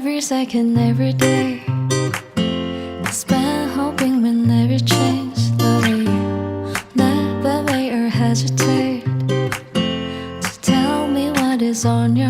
Every second, every day I spent hoping we'll never change the way you never wait or hesitate to tell me what is on your